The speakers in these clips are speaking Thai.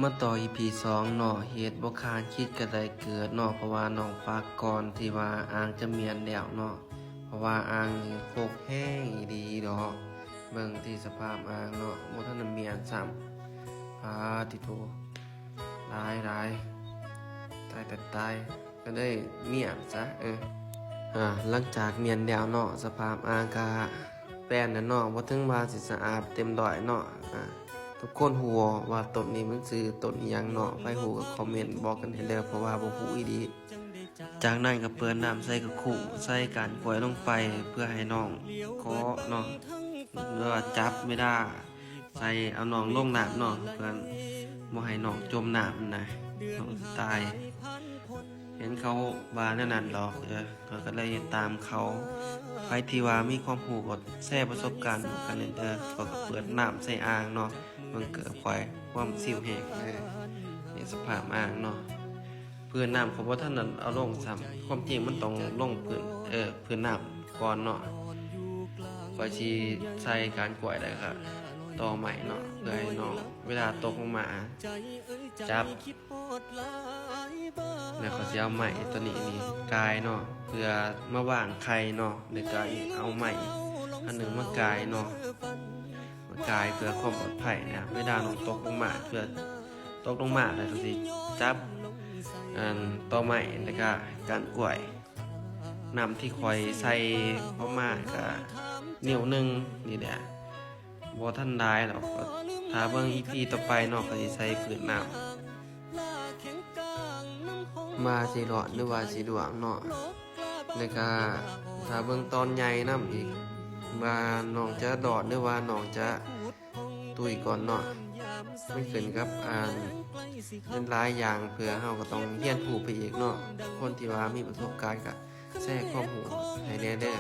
มาต่อ EP 2เนาะเหตุบ่คาดคิดก็ได้เกิดเนาะเพราะว่าน้องปากก่อนที่ว่าอ่างจะเมียนแล้วเนาะเพราะว่าอ่างนี่โคกแห้งอีหลีดอกเบิ่งที่สภาพอ่างเนาะบ่ทันได้เมียนซ้ำติโตหลายตายก็ได้เมียนซะหลังจากเมียนแล้วเนาะสภาพอ่างก็แป้นน่ะเนาะบ่ถึงว่าสิสะอาดเต็มร้อยเนาะทุกคนฮู้ว่าต้นนี้มันชื่อต้นอิหยังเนาะไผฮู้ก็คอมเมนต์บอกกันให้เด้อเพราะว่าบ่ฮู้อีหลีจากนั้นก็เปิดน้ำใส่กระคุใส่การกล้วยลงไปเพื่อให้น้องเคาะเนาะหรือว่าจับไม่ได้ใส่เอาน้องลงน้ำเนาะเพื่อนบ่ให้น้องจมน้ำนะน้องตายเห็นเขาว่าแนวนั้นดอกก็เลยตามเขาใครที่ว่ามีความรู้ก็แชร์ประสบการณ์กันก็เปิดน้ำใส่อ่างเนาะมันเกิดความสิวแห้งนี่สภาพอ่างเนาะพื้นน้ำเขาบ่ทันนั้นเอาลงซ้ำความจริงมันต้องลงพื้นน้ำก่อนเนาะก่อนสิใส่การกล้วยได้ก็ต่อใหม่เนาะเพื่อให้น้องเวลาตกลงมาจับแล้วเขาสิเอาใหม่ตัวนี้นี่กายเนาะเพื่อมาวางไข่เนาะแล้วก็เอาใหม่อันหนึงมากายเนาะกายเพื่อความปลอดภัยนะเวลาน้องตกลงมาเพื่อตกลงมาแล้วก็สิจับต่อใหม่แล้วก็การกล้วยน้ำที่คอยใส่ประมาณก็นิ้วหนึงนี่แหละบ่ทันได้หรอกถ้าเบิ่ง EP ต่อไปเนาะก็สิใส่พื้นน้ำมาสิรอดหรือว่าสิดวงเนาะแล้วก็ถ้าเบิ่งตอนใหญ่นำอีกว่าน้องจะรอดหรือว่าน้องจะตุยก่อนเนาะไม่ขึ้นกับเป็นหลายอย่างเพื่อเฮาก็ต้องเรียนรู้ไปอีกเนาะคนที่ว่ามีประสบการณ์ก็แชร์ความรู้ให้แน่เด้อ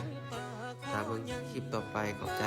ถ้าเบิ่งคลิปต่อไปขอบใจ